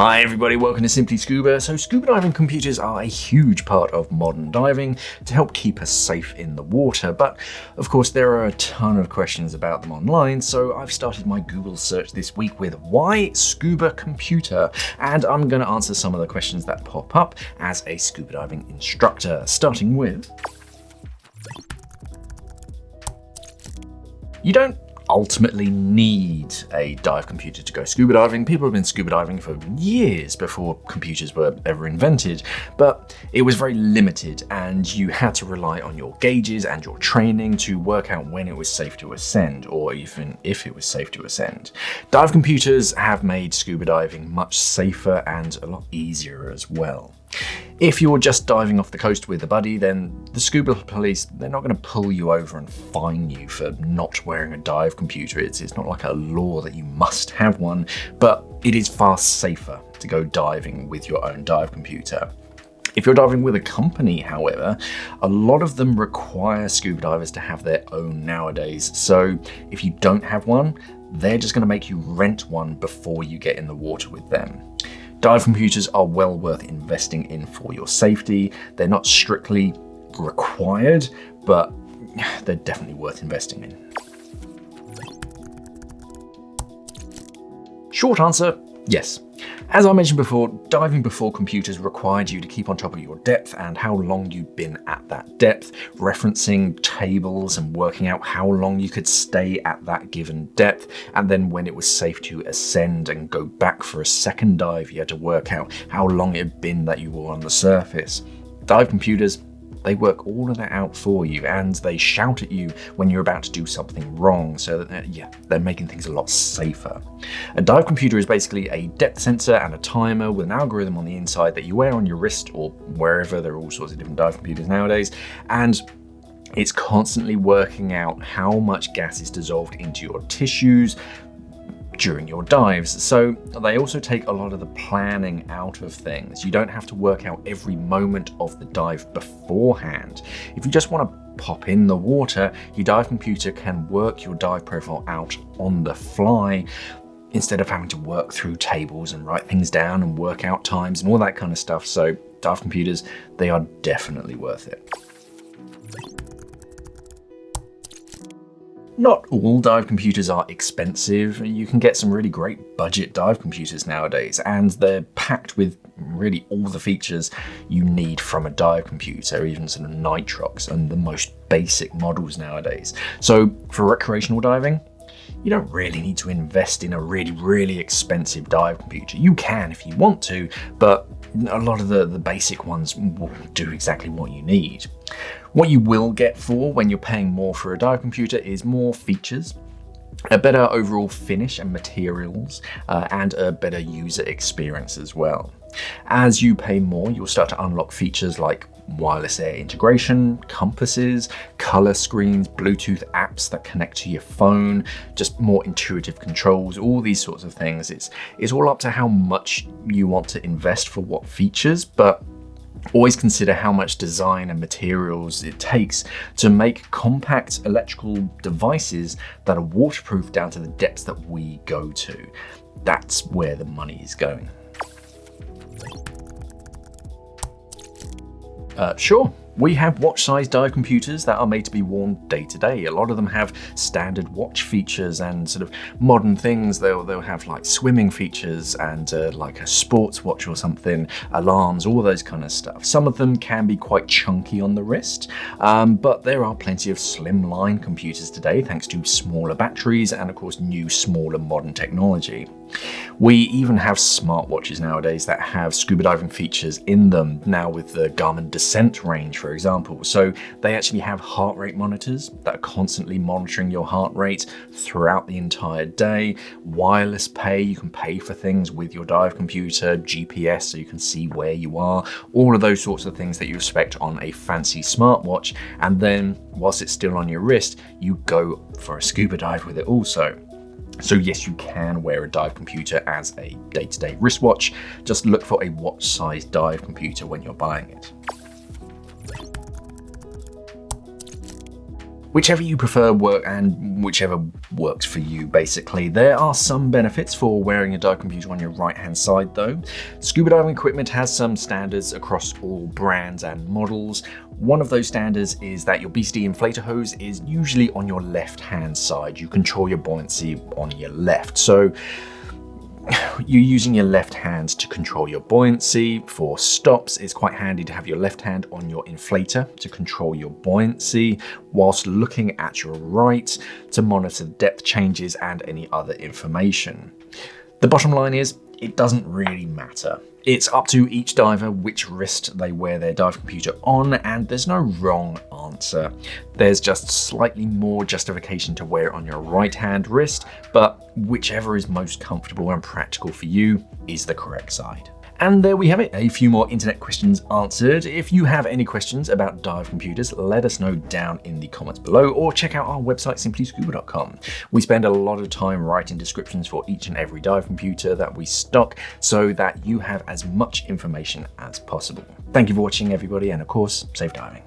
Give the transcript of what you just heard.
Hi everybody, welcome to SimplyScuba. So scuba diving computers are a huge part of modern diving to help keep us safe in the water, but of course there are a ton of questions about them online, so I've started my Google search this week with why scuba computer, and I'm going to answer some of the questions that pop up as a scuba diving instructor, starting with, you don't ultimately need a dive computer to go scuba diving. People have been scuba diving for years before computers were ever invented, but it was very limited and you had to rely on your gauges and your training to work out when it was safe to ascend, or even if it was safe to ascend. Dive computers have made scuba diving much safer and a lot easier as well. If you're just diving off the coast with a buddy, then the scuba police, they're not going to pull you over and fine you for not wearing a dive computer. It's not like a law that you must have one, but it is far safer to go diving with your own dive computer. If you're diving with a company, however, a lot of them require scuba divers to have their own nowadays. So if you don't have one, they're just going to make you rent one before you get in the water with them. Dive computers are well worth investing in for your safety. They're not strictly required, but they're definitely worth investing in. Short answer, yes. As I mentioned before, diving before computers required you to keep on top of your depth and how long you'd been at that depth, referencing tables and working out how long you could stay at that given depth, and then when it was safe to ascend and go back for a second dive, you had to work out how long it had been that you were on the surface. Dive computers, they work all of that out for you, and they shout at you when you're about to do something wrong, so that they're making things a lot safer. A dive computer is basically a depth sensor and a timer with an algorithm on the inside that you wear on your wrist or wherever. There are all sorts of different dive computers nowadays, and it's constantly working out how much gas is dissolved into your tissues during your dives. So they also take a lot of the planning out of things. You don't have to work out every moment of the dive beforehand. If you just want to pop in the water, your dive computer can work your dive profile out on the fly instead of having to work through tables and write things down and work out times and all that kind of stuff. So dive computers, they are definitely worth it. Not all dive computers are expensive. You can get some really great budget dive computers nowadays, and they're packed with really all the features you need from a dive computer, even sort of nitrox and the most basic models nowadays. So for recreational diving, you don't really need to invest in a really expensive dive computer. You can if you want to, but a lot of the basic ones will do exactly what you need. What you will get for when you're paying more for a dive computer is more features, a better overall finish and materials, and a better user experience as well. As you pay more, you'll start to unlock features like wireless air integration, compasses, color screens, Bluetooth apps that connect to your phone, just more intuitive controls, all these sorts of things. It's all up to how much you want to invest for what features, but always consider how much design and materials it takes to make compact electrical devices that are waterproof down to the depths that we go to. That's where the money is going. Sure, we have watch-sized dive computers that are made to be worn day to day. A lot of them have standard watch features and sort of modern things. They'll have like swimming features and like a sports watch or something, alarms, all those kind of stuff. Some of them can be quite chunky on the wrist, but there are plenty of slimline computers today thanks to smaller batteries and of course new, smaller modern technology. We even have smartwatches nowadays that have scuba diving features in them now with the Garmin Descent range, for example. So they actually have heart rate monitors that are constantly monitoring your heart rate throughout the entire day. Wireless pay, you can pay for things with your dive computer, GPS so you can see where you are, all of those sorts of things that you expect on a fancy smartwatch. And then whilst it's still on your wrist, you go for a scuba dive with it also. So yes, you can wear a dive computer as a day-to-day wristwatch. Just look for a watch-sized dive computer when you're buying it. Whichever you prefer and whichever works for you, basically. There are some benefits for wearing a dive computer on your right-hand side though. Scuba diving equipment has some standards across all brands and models. One of those standards is that your Beastie inflator hose is usually on your left-hand side. You control your buoyancy on your left. So you're using your left hand to control your buoyancy. For stops, it's quite handy to have your left hand on your inflator to control your buoyancy, whilst looking at your right to monitor depth changes and any other information. The bottom line is, it doesn't really matter. It's up to each diver which wrist they wear their dive computer on, and there's no wrong answer. There's just slightly more justification to wear it on your right hand wrist, but whichever is most comfortable and practical for you is the correct side. And there we have it, a few more internet questions answered. If you have any questions about dive computers, let us know down in the comments below, or check out our website, SimplyScuba.com. We spend a lot of time writing descriptions for each and every dive computer that we stock so that you have as much information as possible. Thank you for watching, everybody, and of course, safe diving.